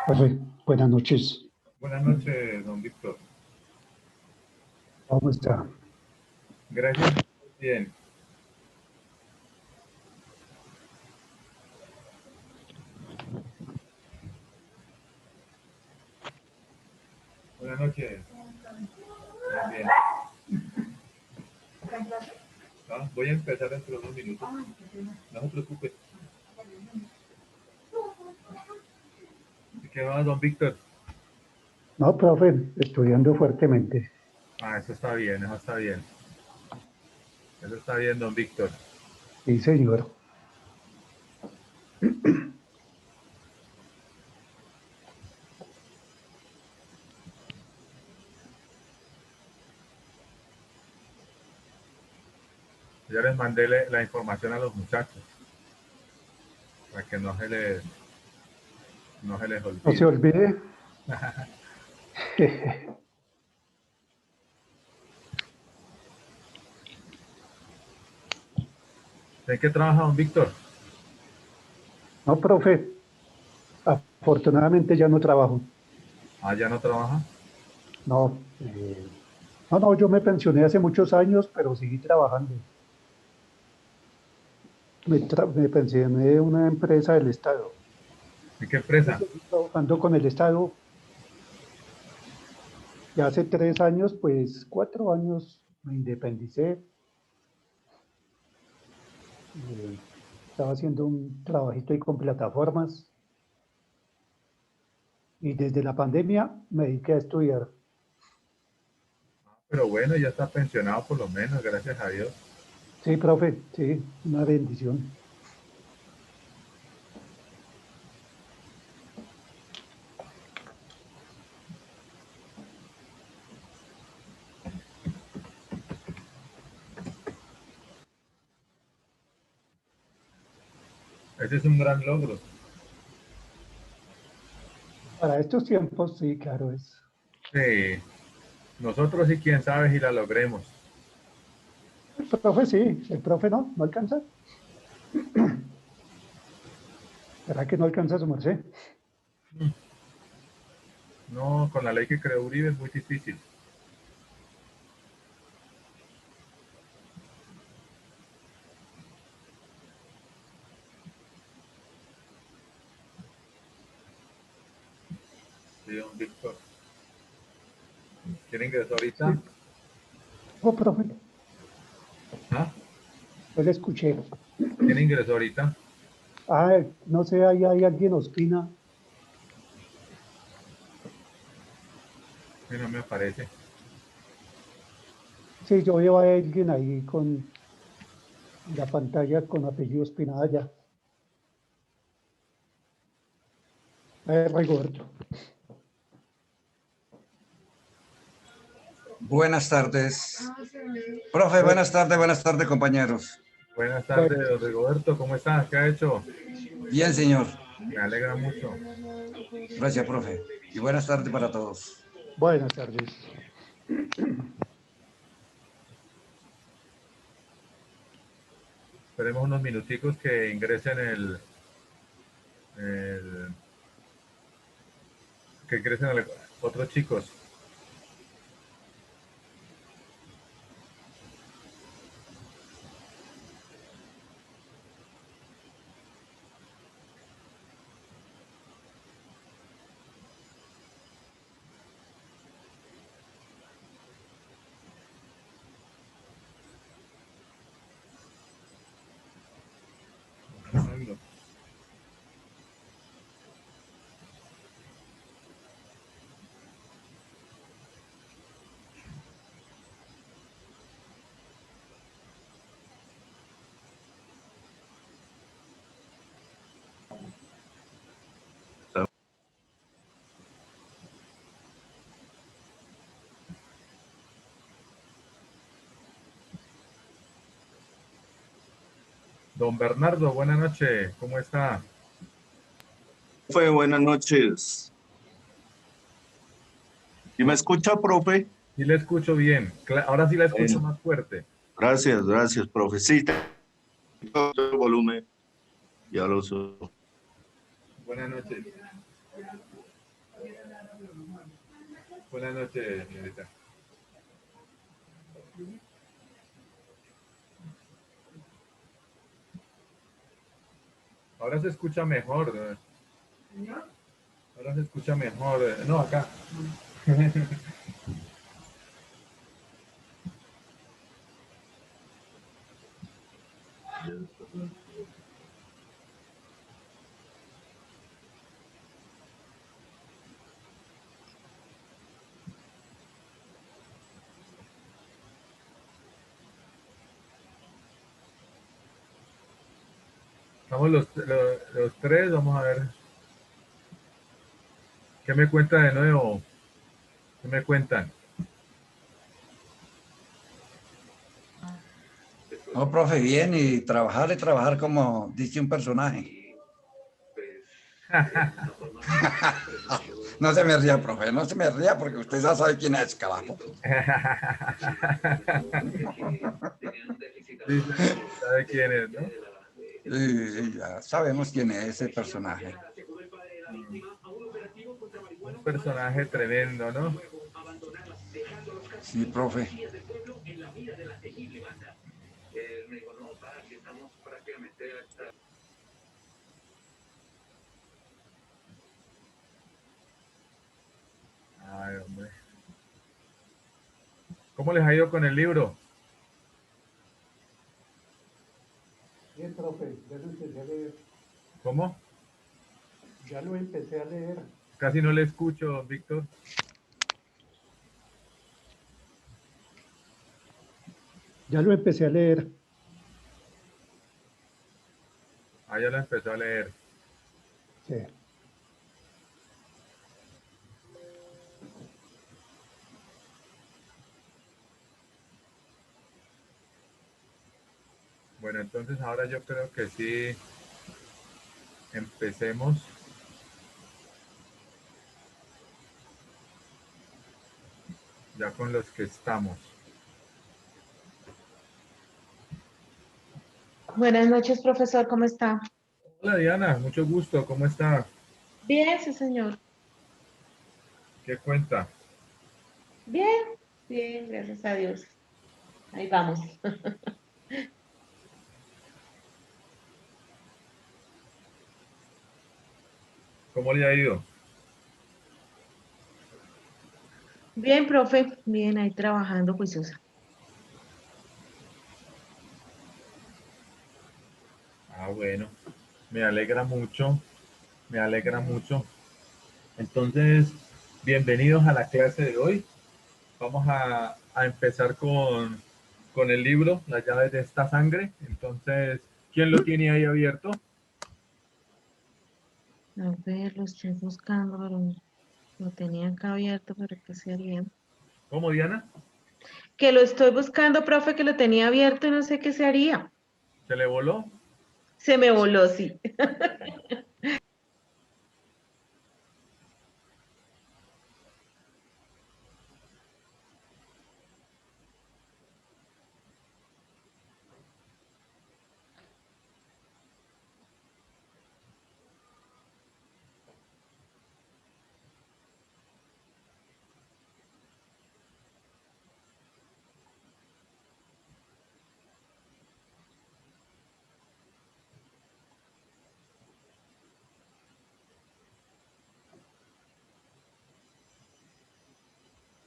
Profe, buenas noches. Buenas noches, don Víctor. ¿Cómo está? Gracias, bien. Buenas noches. Bien. Voy a empezar dentro de unos minutos. No se preocupe. ¿Qué va, don Víctor? No, profe, estudiando fuertemente. Eso está bien, eso está bien. Eso está bien, don Víctor. Sí, señor. Ya les mandé la información a los muchachos para que no se les No se olvide. olvide. ¿En qué trabaja, don Víctor? No, profe, afortunadamente ya no trabajo. ¿Ya no trabaja? No, no, yo me pensioné hace muchos años, pero seguí trabajando. Me pensioné de una empresa del Estado. ¿En qué Pues empresa? seguí trabajando con el Estado. Y hace 3 años, pues 4 años, me independicé. Eh, Estaba haciendo un trabajito ahí con plataformas. Y desde la pandemia me dediqué a estudiar. Pero bueno, ya está pensionado por lo menos, gracias a Dios. Sí, profe, sí, una bendición. Ese es un gran logro. Para estos tiempos, sí, claro, es. Sí, nosotros y quién sabe si la logremos. El profe sí, el profe no alcanza. ¿Será que no alcanza su merced? No, con la ley que creó Uribe es muy difícil. Sí, don Víctor. ¿Quiere ingresar ahorita? Sí. Oh, profe, ¿Ah? yo le escuché. ¿Quién ingresó ahorita? No sé, ahí hay alguien opina. Sí, no me aparece. Sí, yo veo a alguien ahí con la pantalla con apellido Espinalla. A ver, Rigoberto. Buenas tardes. Profe, buenas tardes, compañeros. Buenas tardes, Bueno, don Rigoberto. ¿Cómo está? ¿Qué ha hecho? Bien, señor. Me alegra mucho. Gracias, profe. Y buenas tardes para todos. buenas tardes. Esperemos unos minuticos que ingresen el- que ingresen otros chicos. Don Bernardo, buenas noches. ¿Cómo está? Profe, buenas noches. ¿Y me escucha, profe? Sí le escucho bien. Ahora sí la escucho Bueno, más fuerte. gracias, profe. Sí, tengo el volumen, ya lo subo. Buenas noches. Buenas noches, señorita. Ahora se escucha mejor, ¿no? Ahora se escucha mejor. No, acá. Estamos los tres, vamos a ver. ¿Qué me cuenta de nuevo? ¿Qué me cuentan? No, profe, bien, y trabajar como dice un personaje. No se me ría, profe, no se me ría porque usted ya sabe quién es, carajo. Sí, sabe quién es, ¿no? Sí, ya sabemos quién es ese personaje. Un personaje tremendo, ¿no? Sí, profe. Ay, hombre. ¿Cómo les ha ido con el libro? Bien, profe, ya lo empecé a leer. ¿Cómo? Ya lo empecé a leer. Casi no le escucho, Víctor. Ya lo empecé a leer. Ah, ya lo empezó a leer. Sí. Bueno, entonces ahora yo creo que sí empecemos. Ya con los que estamos. Buenas noches, profesor, ¿cómo está? Hola Diana, mucho gusto, ¿cómo está? Bien, sí, señor. ¿Qué cuenta? Bien, bien, gracias a Dios. Ahí vamos. ¿Cómo le ha ido? Bien, profe, bien, ahí trabajando juiciosa. Ah, bueno, me alegra mucho, me alegra mucho. Entonces, bienvenidos a la clase de hoy. Vamos a empezar con el libro, Las llaves de esta sangre. Entonces, ¿quién lo tiene ahí abierto? A ver, lo estoy buscando, pero lo tenía acá abierto, pero ¿qué sería? ¿Cómo, Diana? Que lo estoy buscando, profe, que lo tenía abierto y no sé qué se haría. ¿Se le voló? Se me voló, sí.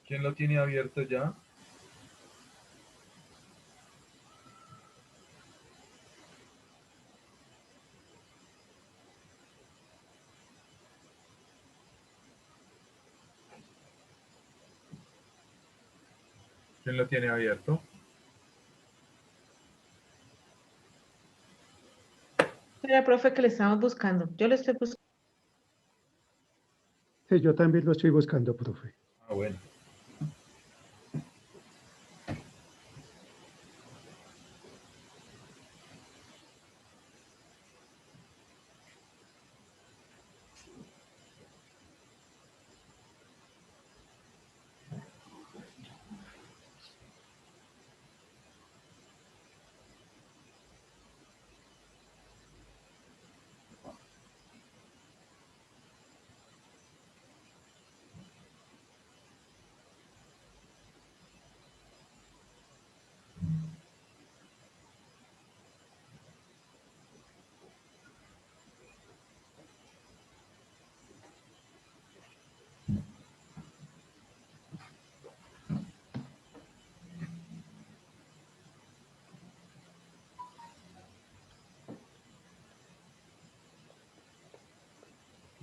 ¿Quién lo tiene abierto ya? ¿Quién lo tiene abierto? Era, profe, que le estamos buscando. Yo lo estoy buscando. Sí, yo también lo estoy buscando, profe. Ah, bueno.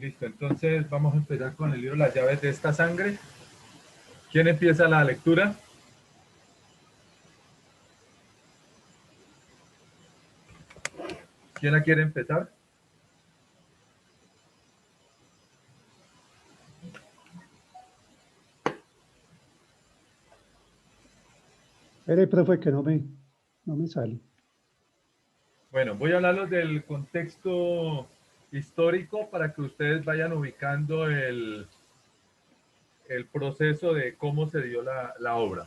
Listo, entonces vamos a empezar con el libro Las llaves de esta sangre. ¿Quién empieza la lectura? ¿Quién la quiere empezar? Espere, profe, que no me sale. Bueno, voy a hablarles del contexto histórico para que ustedes vayan ubicando el proceso de cómo se dio la obra.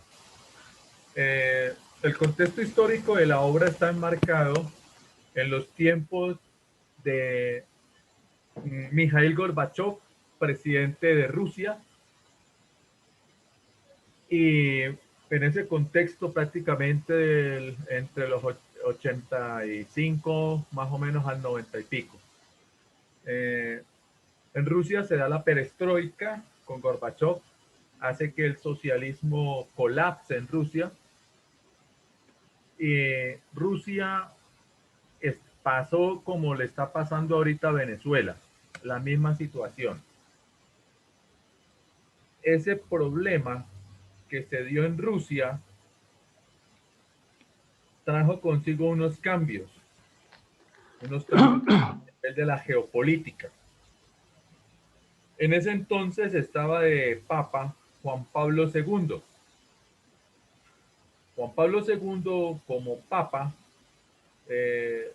El contexto histórico de la obra está enmarcado en los tiempos de Mikhail Gorbachev, presidente de Rusia, y en ese contexto prácticamente entre los 85 más o menos al 90 y pico. En Rusia se da la perestroika con Gorbachev, hace que el socialismo colapse en Rusia, y Rusia pasó como le está pasando ahorita a Venezuela, la misma situación. Ese problema que se dio en Rusia trajo consigo unos cambios a nivel de la geopolítica. En ese entonces estaba de Papa Juan Pablo II. Juan Pablo II como Papa,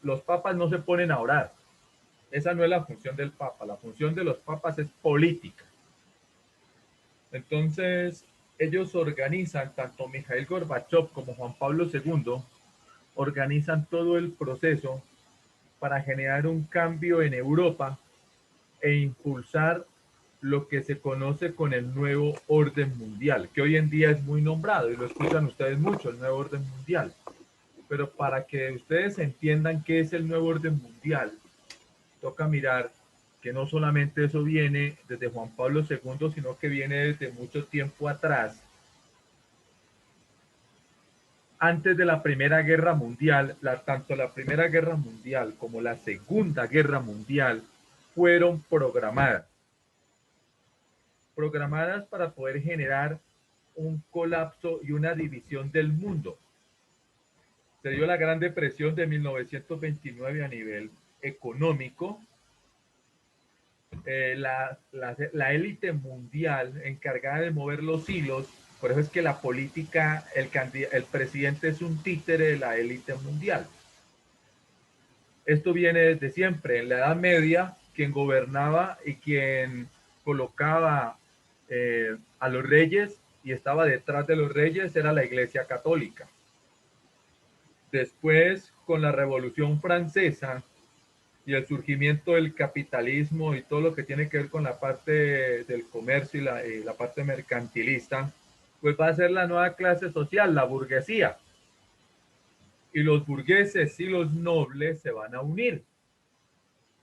los papas no se ponen a orar. Esa no es la función del Papa. La función de los papas es política. Entonces, ellos organizan, tanto Mikhail Gorbachev como Juan Pablo II, organizan todo el proceso para generar un cambio en Europa e impulsar lo que se conoce con el nuevo orden mundial, que hoy en día es muy nombrado y lo escuchan ustedes mucho, el nuevo orden mundial. Pero para que ustedes entiendan qué es el nuevo orden mundial, toca mirar que no solamente eso viene desde Juan Pablo II, sino que viene desde mucho tiempo atrás. Antes de la Primera Guerra Mundial, tanto la Primera Guerra Mundial como la Segunda Guerra Mundial fueron programadas para poder generar un colapso y una división del mundo. Se dio la Gran Depresión de 1929 a nivel económico. La élite mundial encargada de mover los hilos, por eso es que la política, el presidente es un títere de la élite mundial. Esto viene desde siempre. En la Edad Media, quien gobernaba y quien colocaba a los reyes y estaba detrás de los reyes era la Iglesia Católica. Después, con la Revolución Francesa y el surgimiento del capitalismo y todo lo que tiene que ver con la parte del comercio y la parte mercantilista, pues va a ser la nueva clase social, la burguesía. Y los burgueses y los nobles se van a unir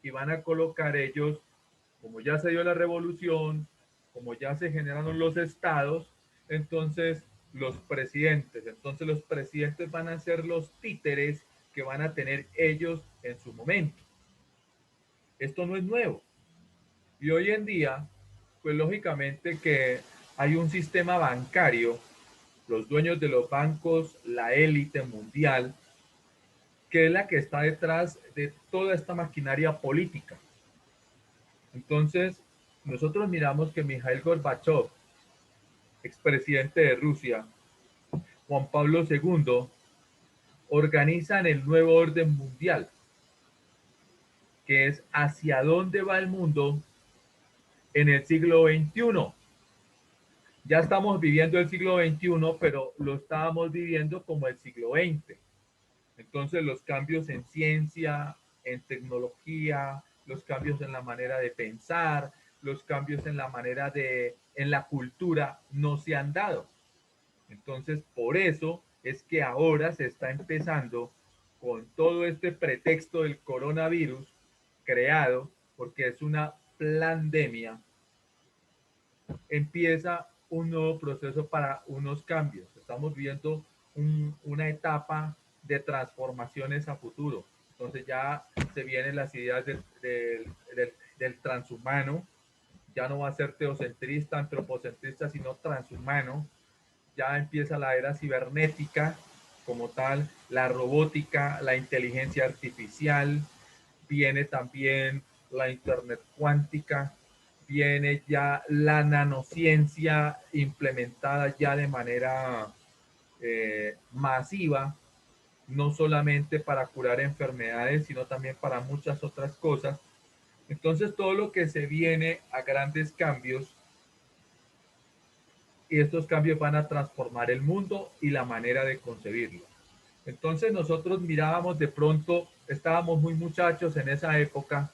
y van a colocar ellos, como ya se dio la revolución, como ya se generaron los estados, entonces los presidentes van a ser los títeres que van a tener ellos en su momento. Esto no es nuevo. Y hoy en día, pues lógicamente que hay un sistema bancario, los dueños de los bancos, la élite mundial, que es la que está detrás de toda esta maquinaria política. Entonces, nosotros miramos que Mikhail Gorbachev, expresidente de Rusia, Juan Pablo II, organizan el nuevo orden mundial, que es hacia dónde va el mundo en el siglo XXI. Ya estamos viviendo el siglo XXI, pero lo estábamos viviendo como el siglo XX. Entonces, los cambios en ciencia, en tecnología, los cambios en la manera de pensar, los cambios en en la cultura no se han dado. Entonces, por eso es que ahora se está empezando con todo este pretexto del coronavirus creado, porque es una pandemia, empieza un nuevo proceso para unos cambios. Estamos viendo una etapa de transformaciones a futuro. Entonces ya se vienen las ideas del transhumano, ya no va a ser teocentrista, antropocentrista, sino transhumano. Ya empieza la era cibernética como tal, la robótica, la inteligencia artificial, viene también la internet cuántica, viene ya la nanociencia implementada ya de manera masiva, no solamente para curar enfermedades, sino también para muchas otras cosas. Entonces todo lo que se viene a grandes cambios, y estos cambios van a transformar el mundo y la manera de concebirlo. Entonces nosotros mirábamos de pronto, estábamos muy muchachos en esa época,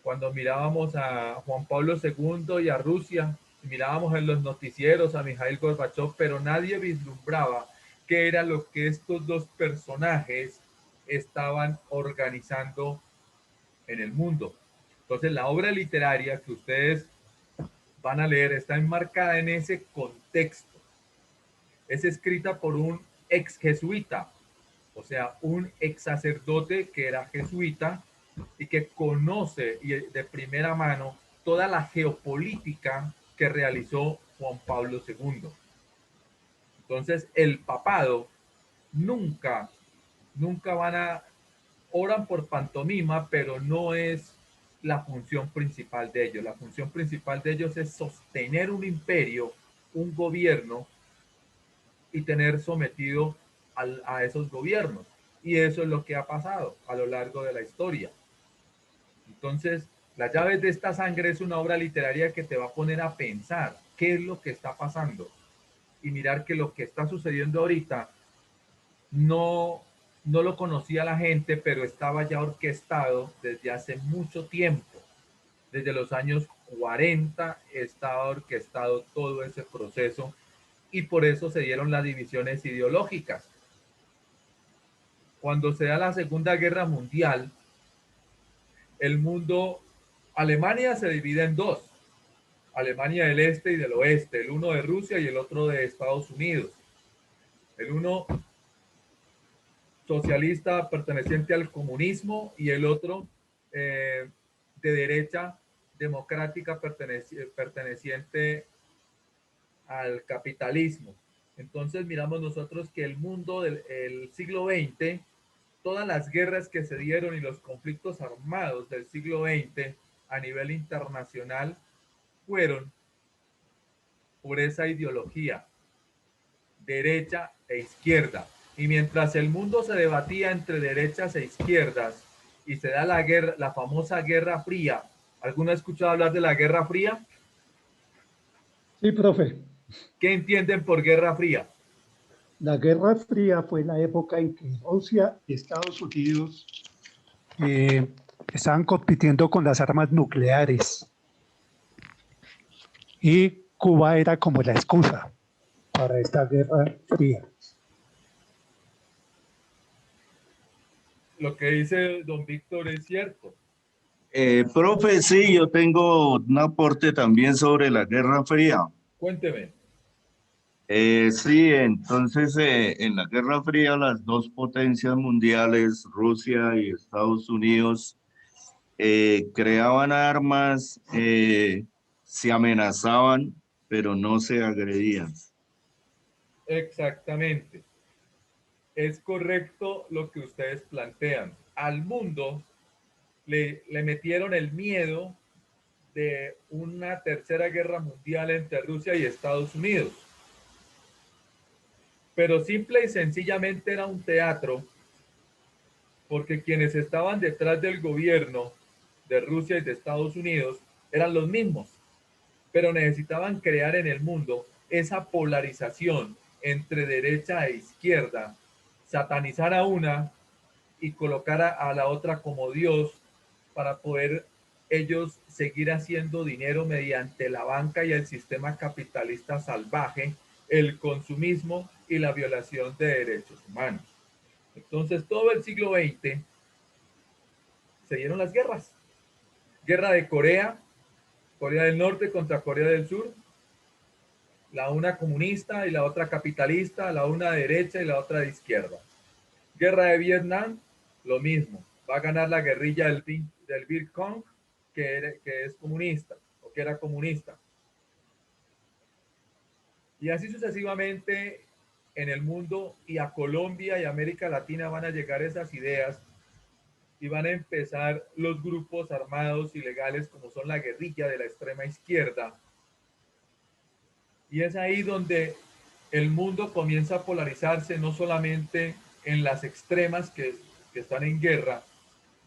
cuando mirábamos a Juan Pablo II y a Rusia, mirábamos en los noticieros a Mikhail Gorbachev, pero nadie vislumbraba qué era lo que estos dos personajes estaban organizando en el mundo. Entonces la obra literaria que ustedes van a leer está enmarcada en ese contexto. Es escrita por un ex jesuita, o sea, un ex sacerdote que era jesuita y que conoce de primera mano toda la geopolítica que realizó Juan Pablo II. Entonces, el papado nunca oran por pantomima, pero no es la función principal de ellos. La función principal de ellos es sostener un imperio, un gobierno, y tener sometido a esos gobiernos. Y eso es lo que ha pasado a lo largo de la historia. Entonces, Las llaves de esta sangre es una obra literaria que te va a poner a pensar qué es lo que está pasando y mirar que lo que está sucediendo ahorita no lo conocía la gente, pero estaba ya orquestado desde hace mucho tiempo. Desde los años 40 estaba orquestado todo ese proceso y por eso se dieron las divisiones ideológicas. Cuando se da la Segunda Guerra Mundial, el mundo, Alemania se divide en dos, Alemania del Este y del Oeste, el uno de Rusia y el otro de Estados Unidos. El uno socialista perteneciente al comunismo y el otro de derecha democrática perteneciente al capitalismo. Entonces miramos nosotros que el mundo del siglo XX, todas las guerras que se dieron y los conflictos armados del siglo XX a nivel internacional fueron por esa ideología, derecha e izquierda. Y mientras el mundo se debatía entre derechas e izquierdas y se da la guerra, la famosa Guerra Fría. ¿Alguno ha escuchado hablar de la Guerra Fría? Sí, profe. ¿Qué entienden por Guerra Fría? La Guerra Fría fue la época en que Rusia y Estados Unidos estaban compitiendo con las armas nucleares y Cuba era como la excusa para esta Guerra Fría. Lo que dice don Víctor es cierto. Profe, sí, yo tengo un aporte también sobre la Guerra Fría. Cuénteme. Sí, entonces en la Guerra Fría las dos potencias mundiales, Rusia y Estados Unidos, creaban armas, se amenazaban, pero no se agredían. Exactamente. Es correcto lo que ustedes plantean. Al mundo le metieron el miedo de una tercera guerra mundial entre Rusia y Estados Unidos. Pero simple y sencillamente era un teatro, porque quienes estaban detrás del gobierno de Rusia y de Estados Unidos eran los mismos, pero necesitaban crear en el mundo esa polarización entre derecha e izquierda, satanizar a una y colocar a la otra como Dios para poder ellos seguir haciendo dinero mediante la banca y el sistema capitalista salvaje, el consumismo y la violación de derechos humanos. Entonces, todo el siglo XX se dieron las guerras. Guerra de Corea, Corea del Norte contra Corea del Sur, la una comunista y la otra capitalista, la una de derecha y la otra de izquierda. Guerra de Vietnam, lo mismo. Va a ganar la guerrilla del Vietcong que es comunista o que era comunista. Y así sucesivamente en el mundo, y a Colombia y América Latina van a llegar esas ideas y van a empezar los grupos armados ilegales como son la guerrilla de la extrema izquierda. Y es ahí donde el mundo comienza a polarizarse, no solamente en las extremas que están en guerra,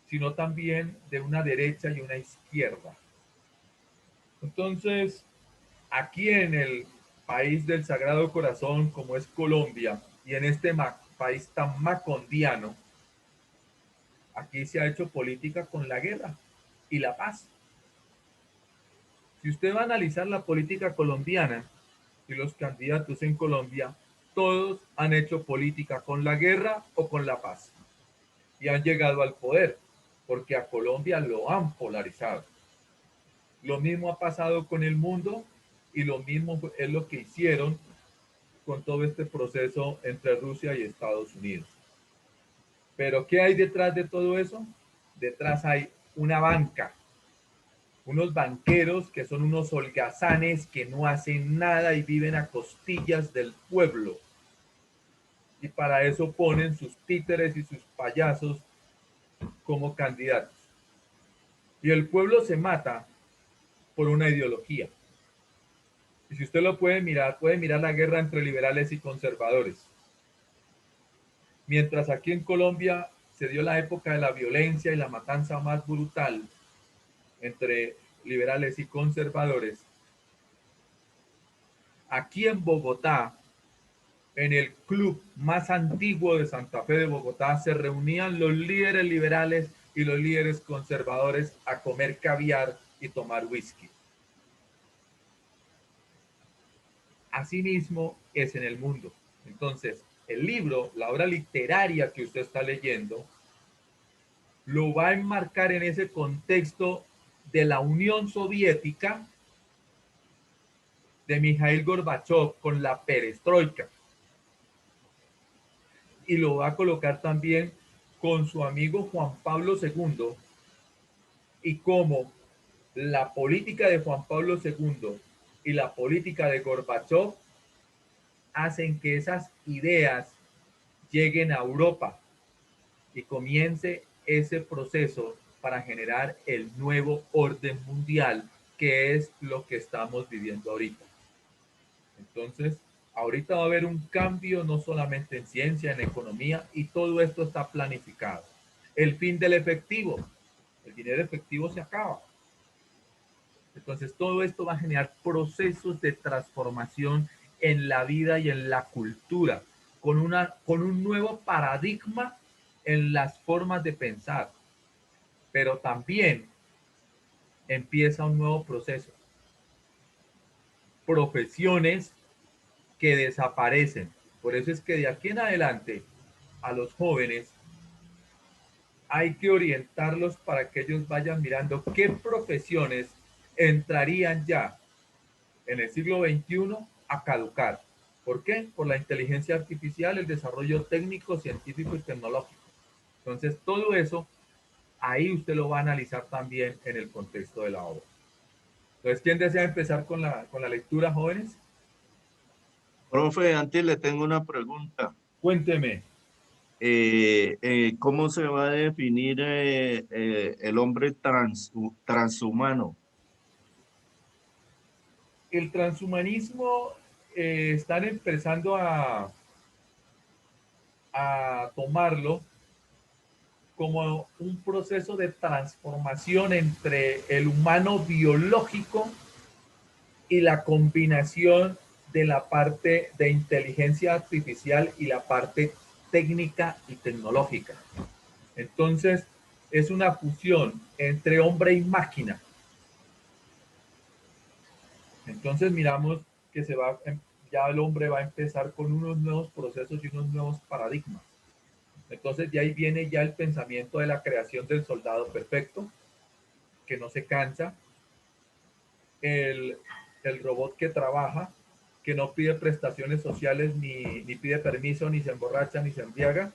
sino también de una derecha y una izquierda. Entonces, aquí en el país del Sagrado Corazón, como es Colombia, y en este país tan macondiano, aquí se ha hecho política con la guerra y la paz. Si usted va a analizar la política colombiana y los candidatos en Colombia, todos han hecho política con la guerra o con la paz. Y han llegado al poder, porque a Colombia lo han polarizado. Lo mismo ha pasado con el mundo y lo mismo es lo que hicieron con todo este proceso entre Rusia y Estados Unidos. Pero ¿qué hay detrás de todo eso? Detrás hay una banca, unos banqueros que son unos holgazanes que no hacen nada y viven a costillas del pueblo. Y para eso ponen sus títeres y sus payasos como candidatos. Y el pueblo se mata por una ideología. Y si usted lo puede mirar la guerra entre liberales y conservadores. Mientras aquí en Colombia se dio la época de la violencia y la matanza más brutal entre liberales y conservadores, aquí en Bogotá, en el club más antiguo de Santa Fe de Bogotá, se reunían los líderes liberales y los líderes conservadores a comer caviar y tomar whisky. Asimismo es en el mundo. Entonces, el libro, la obra literaria que usted está leyendo, lo va a enmarcar en ese contexto de la Unión Soviética de Mikhail Gorbachev con la perestroika. Y lo va a colocar también con su amigo Juan Pablo II y cómo la política de Juan Pablo II y la política de Gorbachev hacen que esas ideas lleguen a Europa y comience ese proceso para generar el nuevo orden mundial, que es lo que estamos viviendo ahorita. Entonces, ahorita va a haber un cambio no solamente en ciencia, en economía, y todo esto está planificado. El fin del efectivo, el dinero efectivo se acaba. Entonces, todo esto va a generar procesos de transformación en la vida y en la cultura, con un nuevo paradigma en las formas de pensar. Pero también empieza un nuevo proceso. Profesiones que desaparecen. Por eso es que de aquí en adelante a los jóvenes hay que orientarlos para que ellos vayan mirando qué profesiones entrarían ya en el siglo XXI a caducar. ¿Por qué? Por la inteligencia artificial, el desarrollo técnico, científico y tecnológico. Entonces, todo eso, ahí usted lo va a analizar también en el contexto de la obra. Entonces, ¿quién desea empezar con la lectura, jóvenes? Profe, antes le tengo una pregunta. Cuénteme. ¿Cómo se va a definir el hombre transhumano? El transhumanismo están empezando a tomarlo como un proceso de transformación entre el humano biológico y la combinación de la parte de inteligencia artificial y la parte técnica y tecnológica. Entonces, es una fusión entre hombre y máquina. Entonces miramos que ya el hombre va a empezar con unos nuevos procesos y unos nuevos paradigmas. Entonces de ahí viene ya el pensamiento de la creación del soldado perfecto, que no se cansa, el robot que trabaja, que no pide prestaciones sociales, ni pide permiso, ni se emborracha, ni se embriaga.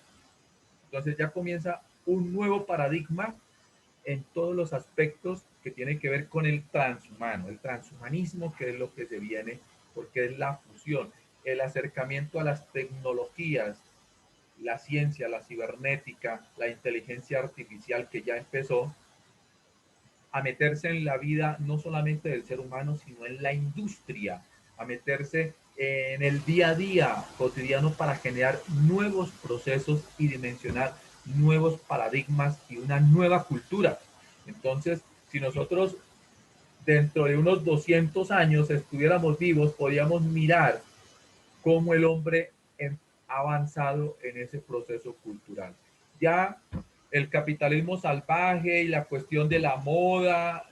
Entonces ya comienza un nuevo paradigma en todos los aspectos que tiene que ver con el transhumano, el transhumanismo, que es lo que se viene, porque es la fusión, el acercamiento a las tecnologías, la ciencia, la cibernética, la inteligencia artificial que ya empezó a meterse en la vida no solamente del ser humano, sino en la industria, a meterse en el día a día cotidiano para generar nuevos procesos y dimensionar nuevos paradigmas y una nueva cultura. Entonces, si nosotros dentro de unos 200 años estuviéramos vivos, podríamos mirar cómo el hombre ha avanzado en ese proceso cultural. Ya el capitalismo salvaje y la cuestión de la moda,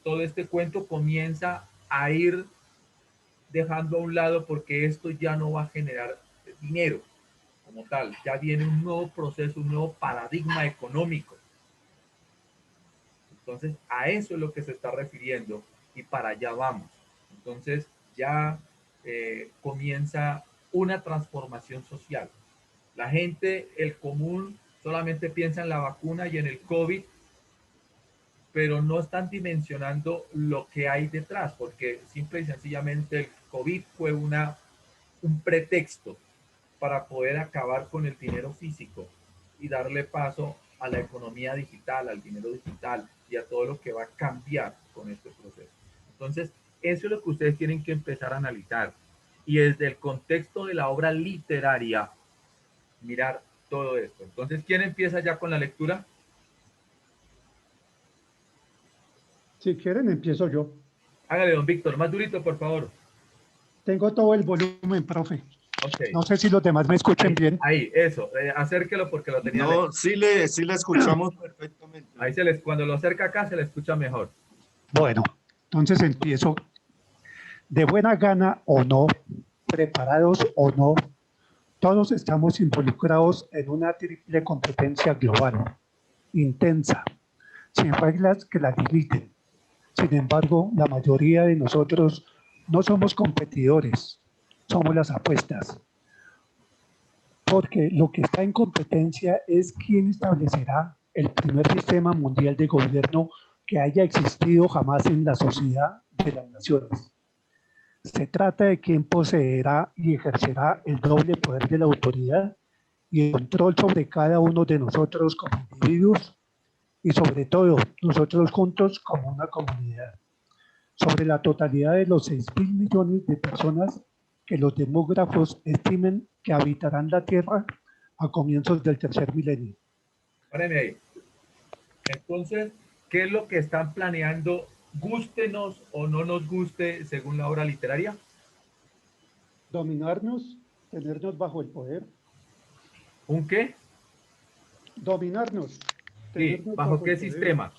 todo este cuento comienza a ir dejando a un lado porque esto ya no va a generar dinero como tal. Ya viene un nuevo proceso, un nuevo paradigma económico. Entonces, a eso es lo que se está refiriendo y para allá vamos. Entonces, ya comienza una transformación social. La gente, el común, solamente piensa en la vacuna y en el COVID, pero no están dimensionando lo que hay detrás, porque simple y sencillamente el COVID fue un pretexto para poder acabar con el dinero físico y darle paso a la economía digital, al dinero digital y a todo lo que va a cambiar con este proceso. Entonces, eso es lo que ustedes tienen que empezar a analizar. Y desde el contexto de la obra literaria, mirar todo esto. Entonces, ¿quién empieza ya con la lectura? Si quieren, empiezo yo. Hágale, don Víctor, más durito, por favor. Tengo todo el volumen, profe. Ok. No sé si los demás me escuchen bien. Ahí, eso. Acérquelo porque lo tenía No, sí le escuchamos perfectamente. ahí cuando lo acerca acá se le escucha mejor. Bueno, entonces empiezo. De buena gana o no, preparados o no, todos estamos involucrados en una triple competencia global, intensa, sin reglas que la limiten. Sin embargo, la mayoría de nosotros no somos competidores, somos las apuestas. Porque lo que está en competencia es quién establecerá el primer sistema mundial de gobierno que haya existido jamás en la sociedad de las naciones. Se trata de quién poseerá y ejercerá el doble poder de la autoridad y el control sobre cada uno de nosotros como individuos y sobre todo nosotros juntos como una comunidad. Sobre la totalidad de los 6.000 millones de personas que los demógrafos estimen que habitarán la Tierra a comienzos del tercer milenio. Párenme ahí. Entonces, ¿qué es lo que están planeando? Gústenos o no nos guste según la obra literaria. Dominarnos, tenernos bajo el poder. ¿Un qué? Dominarnos. Sí, ¿bajo qué sistema?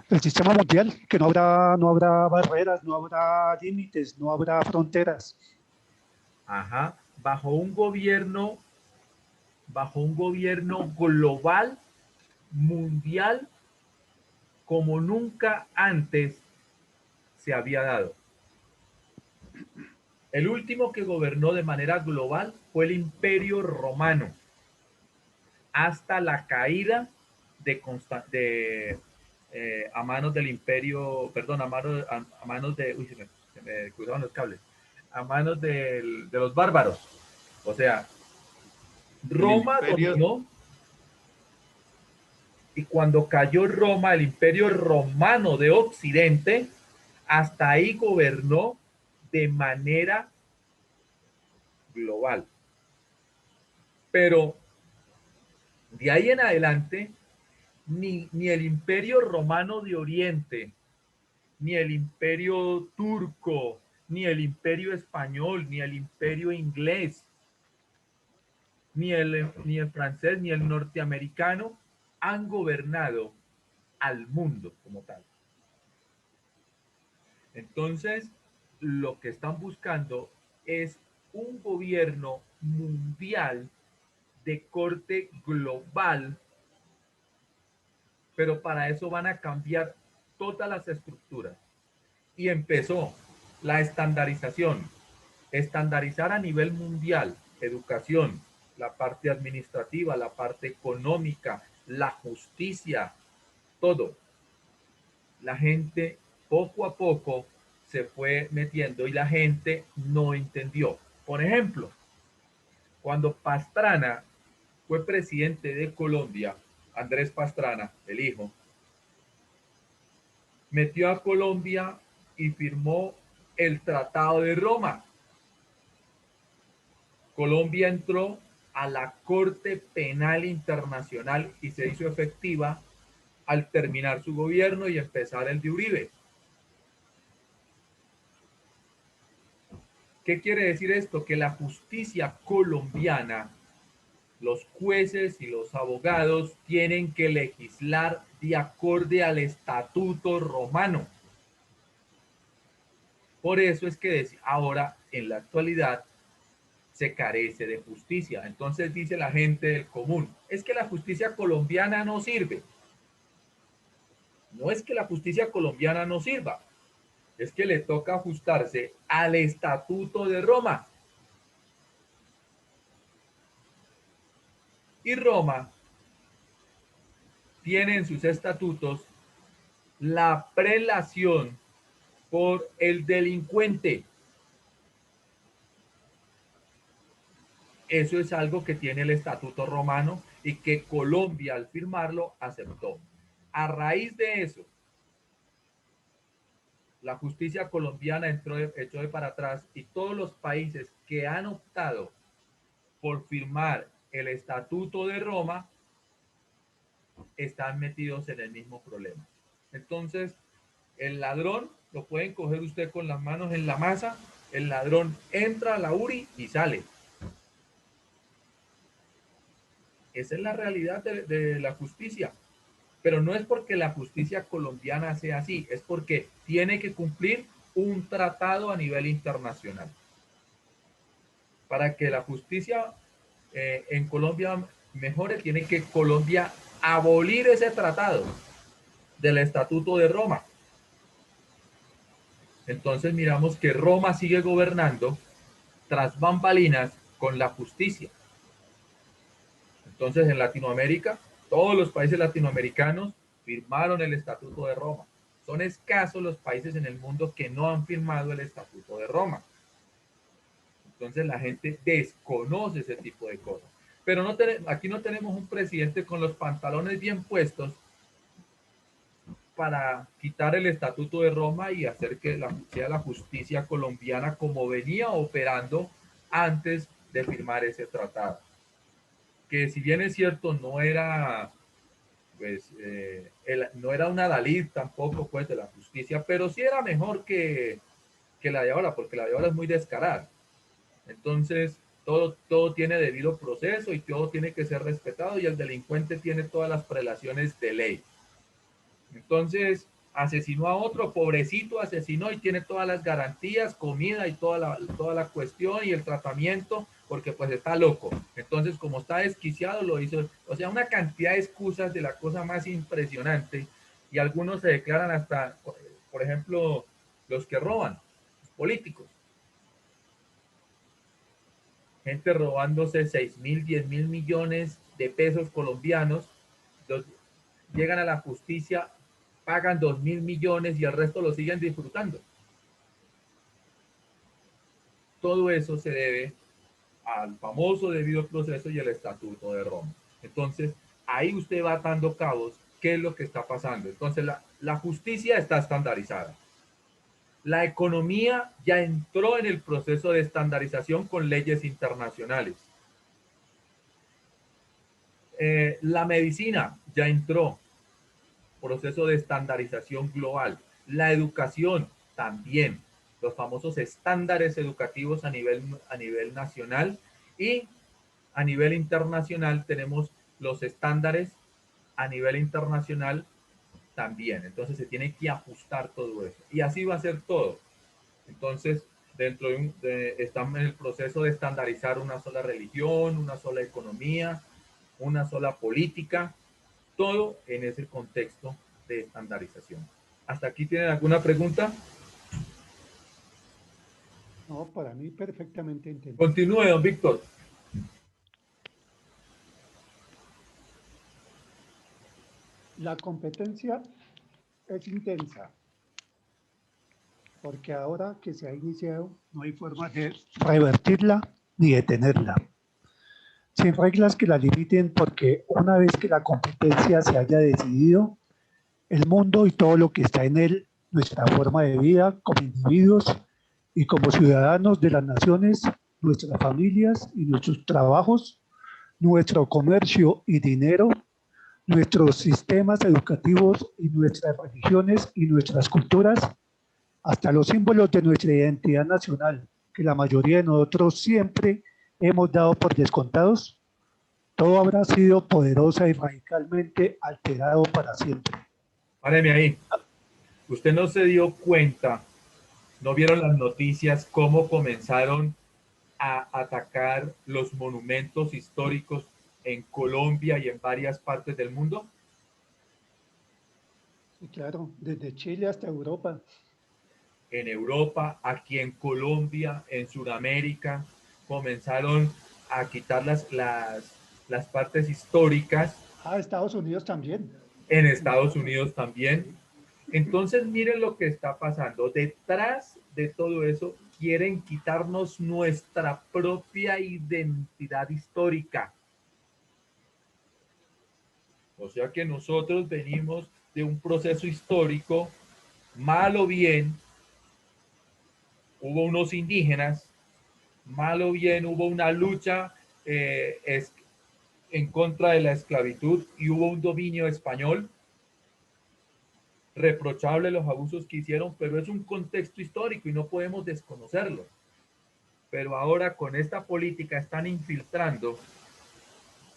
El sistema mundial, que no habrá barreras, no habrá límites, no habrá fronteras. Ajá, bajo un gobierno global, mundial, como nunca antes se había dado. El último que gobernó de manera global fue el Imperio Romano, hasta la caída a manos del Imperio, perdón, a manos de, uy, se me cruzaron los cables, a manos de los bárbaros. O sea, Roma dominó, y cuando cayó Roma, el Imperio Romano de Occidente, hasta ahí gobernó de manera global. Pero de ahí en adelante, ni el Imperio Romano de Oriente, ni el Imperio Turco, ni el Imperio Español, ni el Imperio Inglés, ni el francés, ni el norteamericano han gobernado al mundo como tal. Entonces, lo que están buscando es un gobierno mundial de corte global, pero para eso van a cambiar todas las estructuras. Y empezó la estandarización, estandarizar a nivel mundial, educación, la parte administrativa, la parte económica, la justicia, todo. la gente poco a poco se fue metiendo y la gente no entendió. Por ejemplo, cuando Pastrana fue presidente de Colombia, Andrés Pastrana, el hijo, metió a Colombia y firmó el Tratado de Roma. Colombia entró a la Corte Penal Internacional y se hizo efectiva al terminar su gobierno y empezar el de Uribe. ¿Qué quiere decir esto? Que la justicia colombiana, los jueces y los abogados tienen que legislar de acorde al estatuto romano. Por eso es que ahora, en la actualidad, se carece de justicia. Entonces dice la gente del común, es que la justicia colombiana no sirve. No es que la justicia colombiana no sirva, es que le toca ajustarse al Estatuto de Roma. Y Roma tiene en sus estatutos la prelación por el delincuente. Eso es algo que tiene el Estatuto Romano y que Colombia al firmarlo aceptó. A raíz de eso, la justicia colombiana echó de para atrás y todos los países que han optado por firmar el Estatuto de Roma están metidos en el mismo problema. Entonces, el ladrón lo pueden coger usted con las manos en la masa, el ladrón entra a la URI y sale. Esa es la realidad de la justicia. Pero no es porque la justicia colombiana sea así, es porque tiene que cumplir un tratado a nivel internacional. Para que la justicia en Colombia mejore, tiene que Colombia abolir ese tratado del Estatuto de Roma. Entonces miramos que Roma sigue gobernando tras bambalinas con la justicia. Entonces en Latinoamérica, todos los países latinoamericanos firmaron el Estatuto de Roma. Son escasos los países en el mundo que no han firmado el Estatuto de Roma. Entonces la gente desconoce ese tipo de cosas. Pero no aquí no tenemos un presidente con los pantalones bien puestos para quitar el Estatuto de Roma y hacer que sea la justicia colombiana como venía operando antes de firmar ese tratado. Que si bien es cierto, no era, pues, no era una Dalí tampoco, pues, de la justicia, pero sí era mejor que la de ahora, porque la de ahora es muy descarada. Entonces, todo tiene debido proceso y todo tiene que ser respetado y el delincuente tiene todas las prelaciones de ley. Entonces, asesinó a otro, pobrecito, asesinó y tiene todas las garantías, comida y toda la cuestión y el tratamiento, porque pues está loco. Entonces, como está desquiciado, lo hizo. O sea, una cantidad de excusas de la cosa más impresionante y algunos se declaran hasta, por ejemplo, los que roban, los políticos. Gente robándose 6.000, 10.000 millones de pesos colombianos, llegan a la justicia, pagan 2.000 millones y el resto lo siguen disfrutando. Todo eso se debe al famoso debido proceso y el Estatuto de Roma. Entonces, ahí usted va atando cabos, qué es lo que está pasando. Entonces, la justicia está estandarizada. La economía ya entró en el proceso de estandarización con leyes internacionales. La medicina ya entró, proceso de estandarización global. La educación también, los famosos estándares educativos a nivel nacional y a nivel internacional tenemos los estándares a nivel internacional también. Entonces se tiene que ajustar todo eso. Y así va a ser todo. Entonces, estamos en el proceso de estandarizar una sola religión, una sola economía, una sola política, todo en ese contexto de estandarización. ¿Hasta aquí tienen alguna pregunta? No, para mí perfectamente entendido. Continúe, don Víctor. La competencia es intensa, porque ahora que se ha iniciado no hay forma de revertirla ni detenerla, sin reglas que la limiten, porque una vez que la competencia se haya decidido, el mundo y todo lo que está en él, nuestra forma de vida como individuos y como ciudadanos de las naciones, nuestras familias y nuestros trabajos, nuestro comercio y dinero, nuestros sistemas educativos y nuestras religiones y nuestras culturas, hasta los símbolos de nuestra identidad nacional, que la mayoría de nosotros siempre hemos dado por descontados, todo habrá sido poderosa y radicalmente alterado para siempre. Páreme ahí. Usted no se dio cuenta, no vieron las noticias, cómo comenzaron a atacar los monumentos históricos en Colombia y en varias partes del mundo. Sí, claro, desde Chile hasta Europa. En Europa, aquí en Colombia, en Sudamérica, comenzaron a quitar las partes históricas. Ah, Estados Unidos también. En Estados Unidos también. Entonces, miren lo que está pasando. Detrás de todo eso, quieren quitarnos nuestra propia identidad histórica. O sea que nosotros venimos de un proceso histórico, mal o bien, hubo unos indígenas, mal o bien hubo una lucha en contra de la esclavitud y hubo un dominio español. Reprochable los abusos que hicieron, pero es un contexto histórico y no podemos desconocerlo. Pero ahora con esta política están infiltrando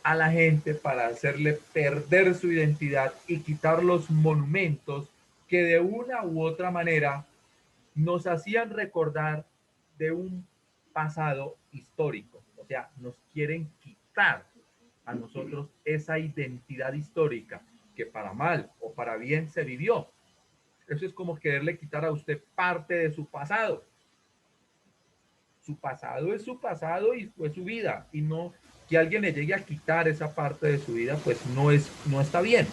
a la gente para hacerle perder su identidad y quitar los monumentos que de una u otra manera nos hacían recordar de un pasado histórico. O sea, nos quieren quitar a nosotros esa identidad histórica que para mal o para bien se vivió. Eso es como quererle quitar a usted parte de su pasado. Su pasado es su pasado y fue su vida. Y no que alguien le llegue a quitar esa parte de su vida, pues no está bien.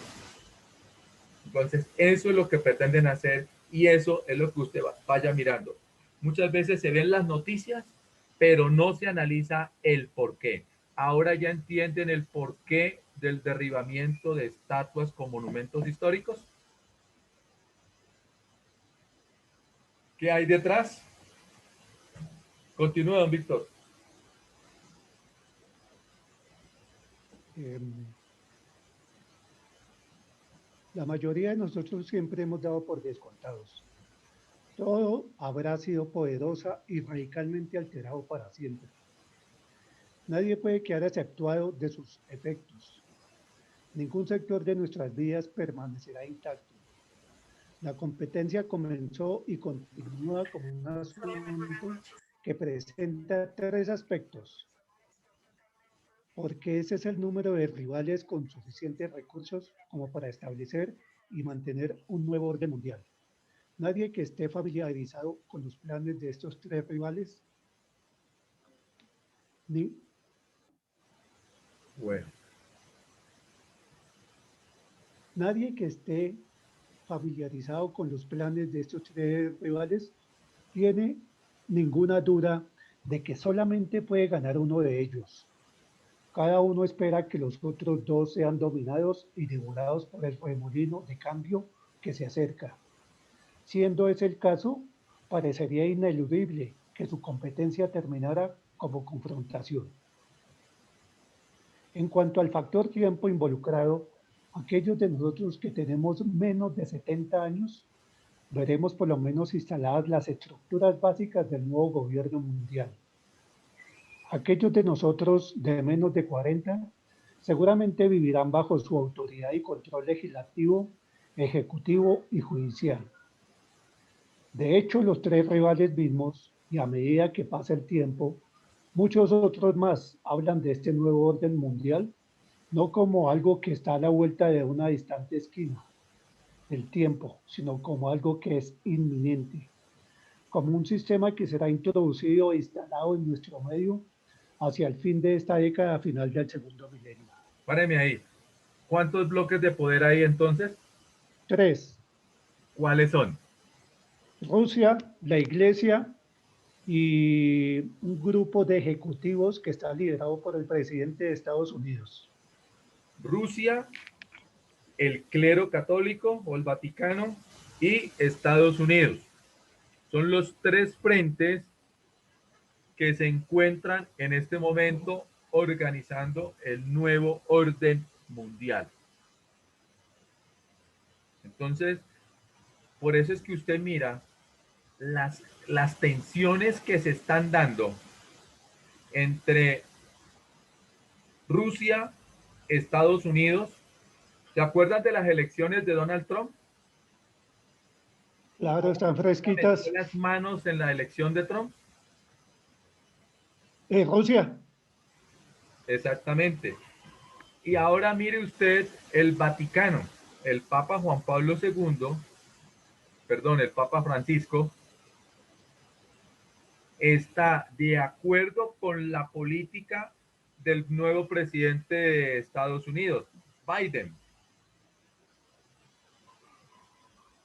Entonces, eso es lo que pretenden hacer y eso es lo que usted vaya mirando. Muchas veces se ven las noticias, pero no se analiza el por qué. Ahora ya entienden el porqué del derribamiento de estatuas con monumentos históricos. ¿Qué hay detrás? Continúa, don Víctor. La mayoría de nosotros siempre hemos dado por descontados. Todo habrá sido poderosa y radicalmente alterado para siempre. Nadie puede quedar exceptuado de sus efectos. Ningún sector de nuestras vidas permanecerá intacto. La competencia comenzó y continúa como un asunto que presenta tres aspectos, porque ese es el número de rivales con suficientes recursos como para establecer y mantener un nuevo orden mundial. Nadie que esté familiarizado con los planes de estos tres rivales, ni Bueno, nadie que esté familiarizado con los planes de estos tres rivales tiene ninguna duda de que solamente puede ganar uno de ellos. Cada uno espera que los otros dos sean dominados y devorados por el remolino de cambio que se acerca. Siendo ese el caso, parecería ineludible que su competencia terminara como confrontación. En cuanto al factor tiempo involucrado, aquellos de nosotros que tenemos menos de 70 años, veremos por lo menos instaladas las estructuras básicas del nuevo gobierno mundial. Aquellos de nosotros de menos de 40 seguramente vivirán bajo su autoridad y control legislativo, ejecutivo y judicial. De hecho, los tres rivales mismos, y a medida que pasa el tiempo, muchos otros más hablan de este nuevo orden mundial, no como algo que está a la vuelta de una distante esquina del tiempo, sino como algo que es inminente, como un sistema que será introducido e instalado en nuestro medio hacia el fin de esta década final del segundo milenio. páreme ahí. ¿Cuántos bloques de poder hay entonces? Tres. ¿Cuáles son? Rusia, la Iglesia y un grupo de ejecutivos que está liderado por el presidente de Estados Unidos. Rusia, el clero católico o el Vaticano y Estados Unidos. Son los tres frentes que se encuentran en este momento organizando el nuevo orden mundial. Entonces, por eso es que usted mira las tensiones que se están dando entre Rusia, Estados Unidos. ¿Se acuerdan de las elecciones de Donald Trump? Claro, están ¿Metió fresquitas. las manos en la elección de Trump? Rusia, Exactamente. Y ahora mire usted el Vaticano, el Papa Juan Pablo II, perdón, el Papa Francisco, está de acuerdo con la política del nuevo presidente de Estados Unidos, Biden.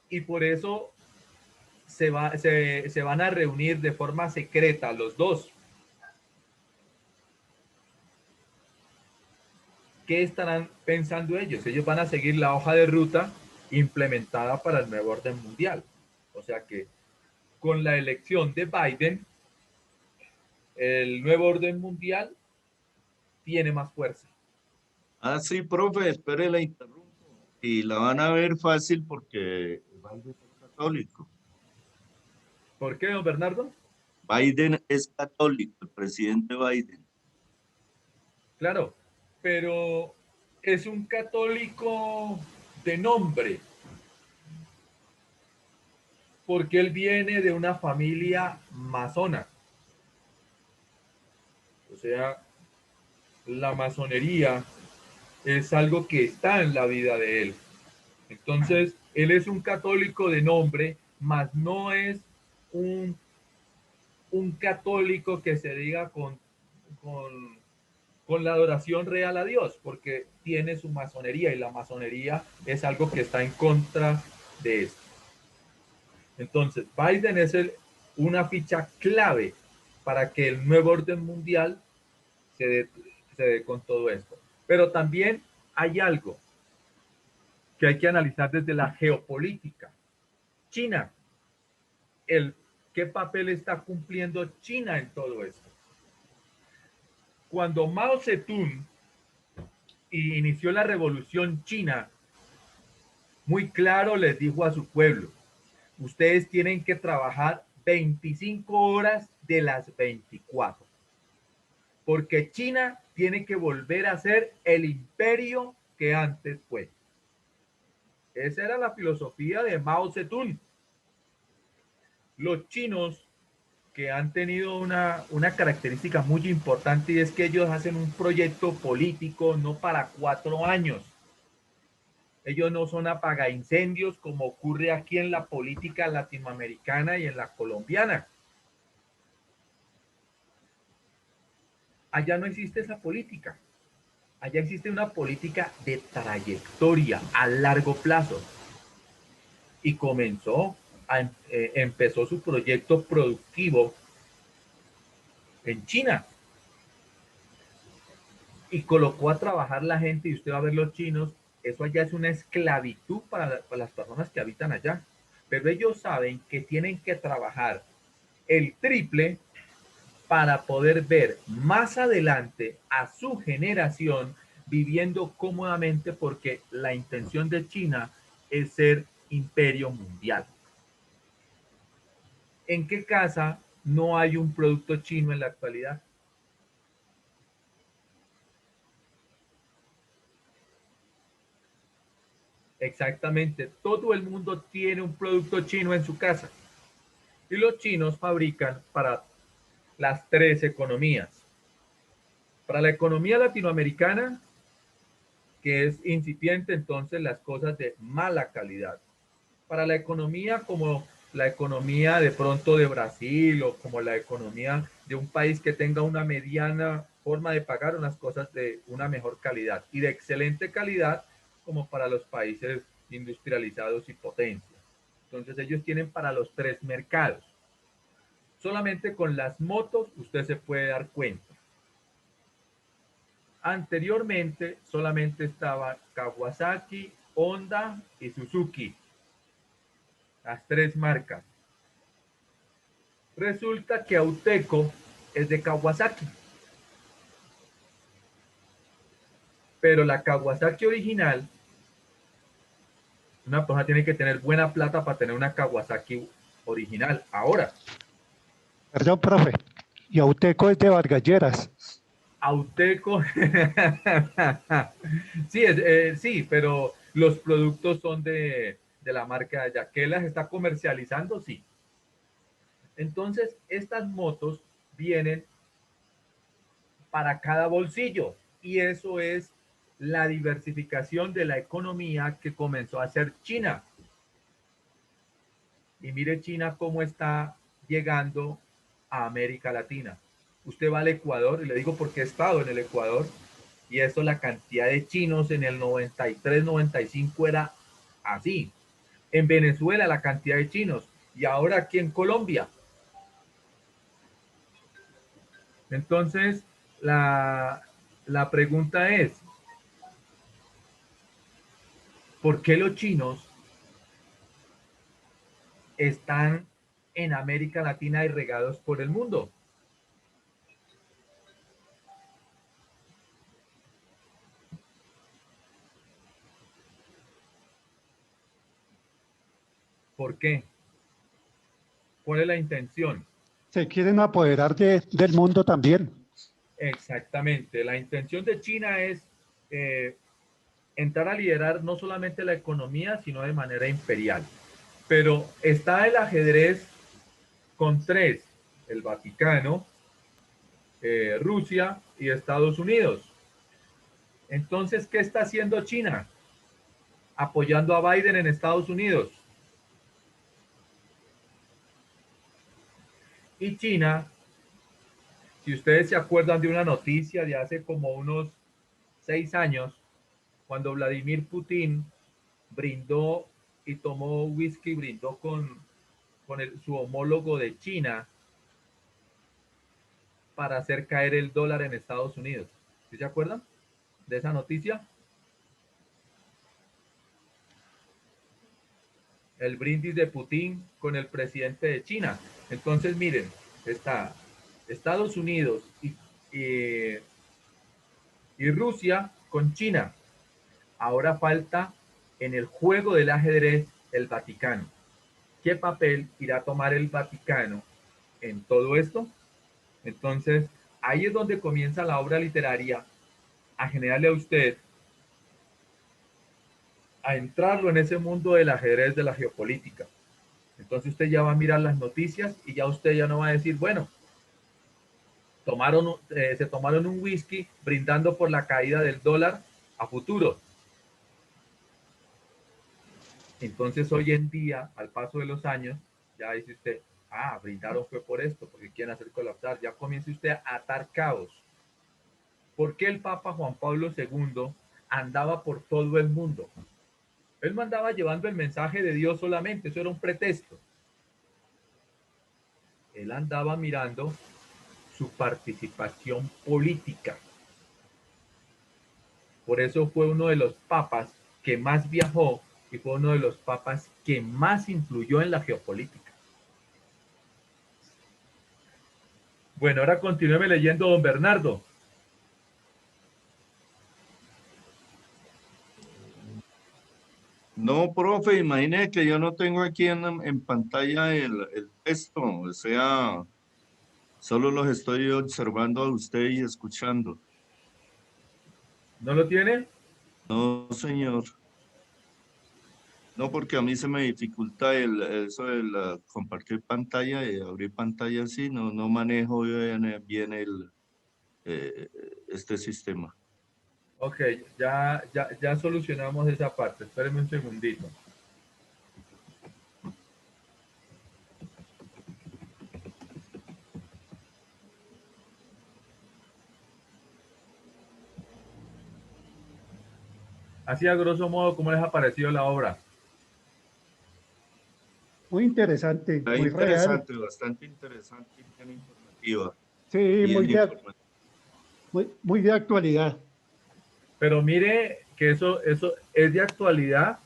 Y por eso se van a reunir de forma secreta los dos. ¿Qué estarán pensando ellos? Ellos van a seguir la hoja de ruta implementada para el nuevo orden mundial. O sea que con la elección de Biden, el nuevo orden mundial tiene más fuerza. Ah, sí, profe, espere, la interrumpo. Y la van a ver fácil porque Biden es católico. ¿Por qué, don Bernardo? Biden es católico, el presidente Biden. Claro, pero es un católico de nombre, porque él viene de una familia masona. O sea, la masonería es algo que está en la vida de él. Entonces, él es un católico de nombre, mas no es un, un católico que se diga con, con la adoración real a Dios, porque tiene su masonería y la masonería es algo que está en contra de esto. Entonces, Biden es una ficha clave para que el nuevo orden mundial se dé con todo esto. Pero también hay algo que hay que analizar desde la geopolítica. China, ¿qué papel está cumpliendo China en todo esto? Cuando Mao Zedong inició la revolución china, muy claro les dijo a su pueblo, ustedes tienen que trabajar 25 horas de las 24, porque China tiene que volver a ser el imperio que antes fue. Esa era la filosofía de Mao Zedong. Los chinos que han tenido una característica muy importante y es que ellos hacen un proyecto político no para 4 años. Ellos no son apagaincendios como ocurre aquí en la política latinoamericana y en la colombiana. Allá no existe esa política. Allá existe una política de trayectoria a largo plazo. Y empezó su proyecto productivo en China. Y colocó a trabajar la gente, y usted va a ver los chinos, eso allá es una esclavitud para las personas que habitan allá. Pero ellos saben que tienen que trabajar el triple para poder ver más adelante a su generación viviendo cómodamente, porque la intención de China es ser imperio mundial. ¿En qué casa no hay un producto chino en la actualidad? Exactamente, todo el mundo tiene un producto chino en su casa. Y los chinos fabrican para las tres economías. Para la economía latinoamericana, que es incipiente, entonces las cosas de mala calidad. Para la economía como la economía de pronto de Brasil o como la economía de un país que tenga una mediana forma de pagar unas cosas de una mejor calidad y de excelente calidad como para los países industrializados y potencias. Entonces ellos tienen para los tres mercados. Solamente con las motos usted se puede dar cuenta. Anteriormente solamente estaba Kawasaki, Honda y Suzuki. Las tres marcas. Resulta que Auteco es de Kawasaki. Pero la Kawasaki original, una persona tiene que tener buena plata para tener una Kawasaki original. Ahora, Perdón, profe. Y Auteco es de Vargalleras. Auteco, sí, sí, pero los productos son de la marca de allá. ¿Que las está comercializando? Sí. Entonces, estas motos vienen para cada bolsillo y eso es la diversificación de la economía que comenzó a hacer China. Y mire China cómo está llegando a América Latina. Usted va al Ecuador, y le digo porque he estado en el Ecuador, y eso la cantidad de chinos en el 93, 95 era así. En Venezuela la cantidad de chinos, y ahora aquí en Colombia. Entonces, la pregunta es, ¿por qué los chinos están en América Latina y regados por el mundo? ¿Por qué? ¿Cuál es la intención? Se quieren apoderar del mundo también. Exactamente. La intención de China es entrar a liderar no solamente la economía, sino de manera imperial. Pero está el ajedrez con tres, el Vaticano, Rusia y Estados Unidos. Entonces, ¿qué está haciendo China? Apoyando a Biden en Estados Unidos. Y China, si ustedes se acuerdan de una noticia de hace como unos 6 años, cuando Vladimir Putin brindó y tomó whisky, brindó con su homólogo de China para hacer caer el dólar en Estados Unidos. ¿Sí se acuerdan de esa noticia? El brindis de Putin con el presidente de China. Entonces, miren, está Estados Unidos y Rusia con China. Ahora falta en el juego del ajedrez el Vaticano. ¿Qué papel irá a tomar el Vaticano en todo esto? Entonces, ahí es donde comienza la obra literaria a generarle a usted, a entrarlo en ese mundo del ajedrez de la geopolítica. Entonces usted ya va a mirar las noticias y ya usted ya no va a decir, bueno, se tomaron un whisky brindando por la caída del dólar a futuro. Entonces hoy en día, al paso de los años, ya dice usted, brindaron fue por esto, porque quieren hacer colapsar. Ya comienza usted a atar cabos. ¿Por qué el Papa Juan Pablo II andaba por todo el mundo? Él no andaba llevando el mensaje de Dios solamente, eso era un pretexto. Él andaba mirando su participación política. Por eso fue uno de los papas que más viajó y fue uno de los papas que más influyó en la geopolítica. Bueno, ahora continúeme leyendo, don Bernardo. No, profe, imagine que yo no tengo aquí en pantalla el texto, o sea, solo los estoy observando a usted y escuchando. ¿No lo tiene? No, señor. No, porque a mí se me dificulta eso de compartir pantalla y abrir pantalla así, no manejo bien eh, este sistema. Ok, ya solucionamos esa parte. Espérenme un segundito. Así a grosso modo, ¿cómo les ha parecido la obra? muy interesante, Está muy real. interesante, bastante interesante y bien informativa. Sí, Bien muy informativa. muy de actualidad. Pero mire que eso es de actualidad,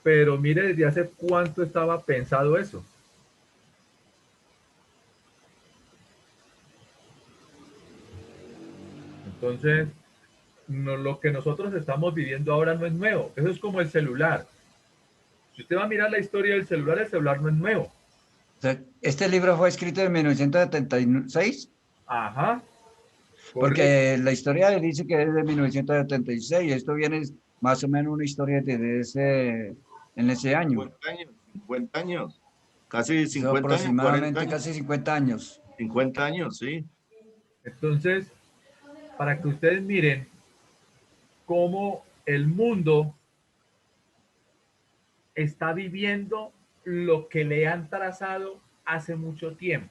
pero mire desde hace cuánto estaba pensado eso. Entonces, lo que nosotros estamos viviendo ahora no es nuevo. Eso es como el celular. Si usted va a mirar la historia del celular, el celular no es nuevo. O sea, este libro fue escrito en 1976, Ajá, correcto. porque la historia dice que es de 1976. Esto viene más o menos una historia de en ese año. 50 años, 50 años. Casi Eso 50 años, 40 aproximadamente años. casi 50 años. 50 años, sí. Entonces, para que ustedes miren cómo el mundo está viviendo lo que le han trazado hace mucho tiempo.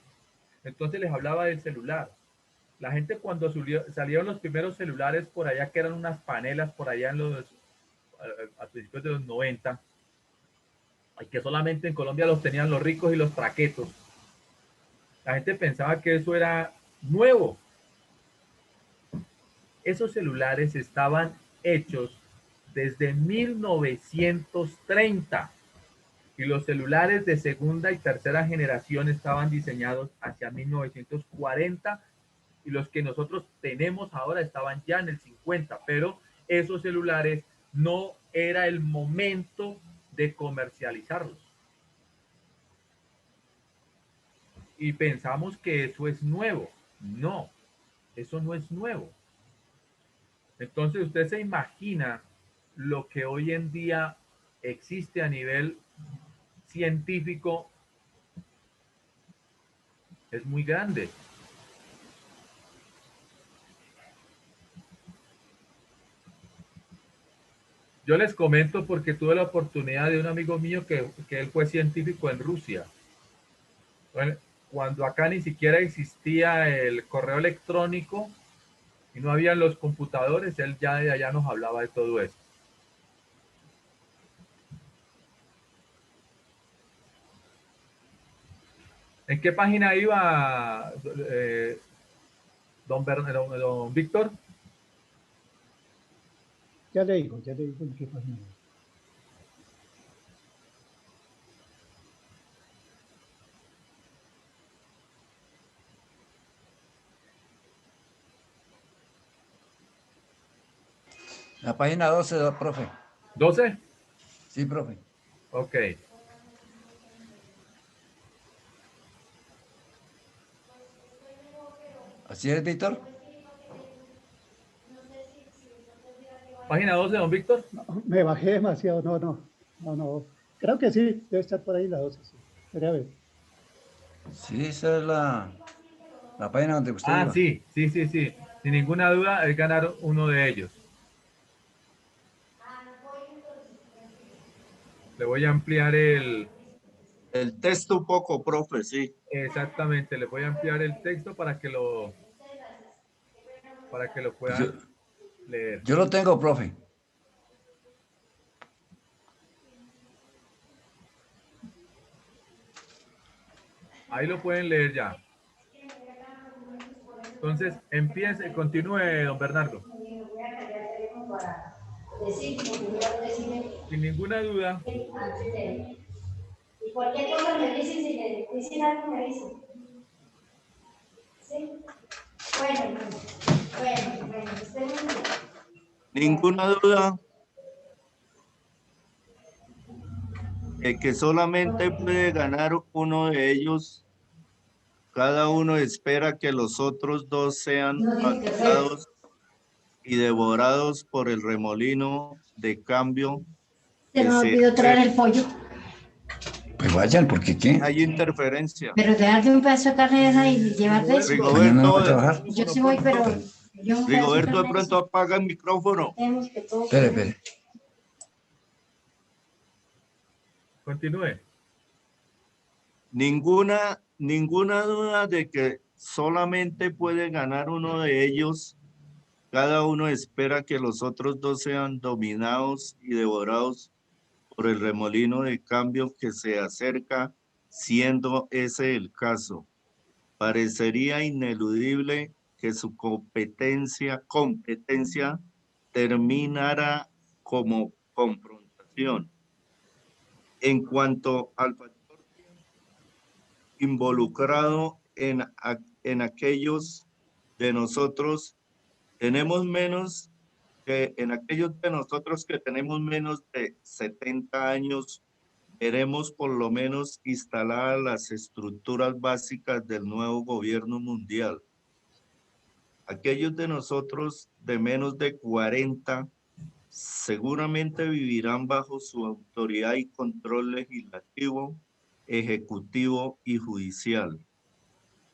Entonces les hablaba del celular. La gente cuando salieron los primeros celulares por allá, que eran unas panelas por allá a principios de los 90, y que solamente en Colombia los tenían los ricos y los traquetos, la gente pensaba que eso era nuevo. Esos celulares estaban hechos desde 1930 y los celulares de segunda y tercera generación estaban diseñados hacia 1940 y los que nosotros tenemos ahora estaban ya en el 50, pero esos celulares no era el momento de comercializarlos. Y pensamos que eso es nuevo. No, eso no es nuevo. Entonces usted se imagina lo que hoy en día existe a nivel científico, es muy grande. Yo les comento porque tuve la oportunidad de un amigo mío que él fue científico en Rusia. Bueno, cuando acá ni siquiera existía el correo electrónico y no habían los computadores, él ya de allá nos hablaba de todo eso. ¿En qué página iba don Víctor? Ya le digo en qué página. La página 12, profe. ¿12? Sí, profe. Ok. ¿Así es, Víctor? Página 12, don Víctor. No, me bajé demasiado, no. Creo que sí, debe estar por ahí la 12, sí. Espera a ver. Sí, esa es la página donde usted Ah, iba. sí. Sin ninguna duda, es ganar uno de ellos. Le voy a ampliar El texto un poco, profe, sí. exactamente, le voy a ampliar el texto para que lo Pues yo, puedan leer. yo lo tengo, profe. Ahí lo pueden leer ya. Entonces, empiece, continúe, don Bernardo. Sin ninguna duda, Y cualquier cosa me dicen, si me dicen algo, me dicen. ¿Sí? Bueno, usted me dice. Ninguna duda de que solamente puede ganar uno de ellos. Cada uno espera que los otros dos sean matados y devorados por el remolino de cambio. Se me olvidó traer el pollo. Pues vayan, porque ¿qué? Hay interferencia. Pero dejarte un pedazo de carne esa y llevarte eso. Mañana no va a trabajar. Yo sí voy, pero yo un pedazo Rigoberto de carne pronto apaga el micrófono. tenemos que todo. Espere. continúe. Ninguna duda de que solamente puede ganar uno de ellos. Cada uno espera que los otros dos sean dominados y devorados por el remolino de cambio que se acerca, siendo ese el caso. Parecería ineludible que su competencia terminará como confrontación. En cuanto al factor involucrado en aquellos de nosotros, en aquellos de nosotros que tenemos menos de 70 años, veremos por lo menos instaladas las estructuras básicas del nuevo gobierno mundial. Aquellos de nosotros de menos de 40 seguramente vivirán bajo su autoridad y control legislativo, ejecutivo y judicial.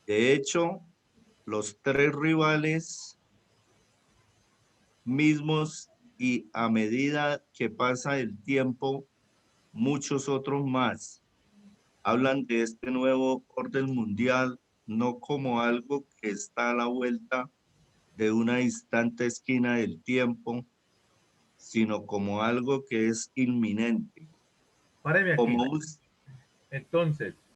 De hecho, los tres rivales mismos, y a medida que pasa el tiempo, muchos otros más hablan de este nuevo orden mundial no como algo que está a la vuelta de una distante esquina del tiempo, sino como algo que es inminente. Páreme aquí. Como Entonces,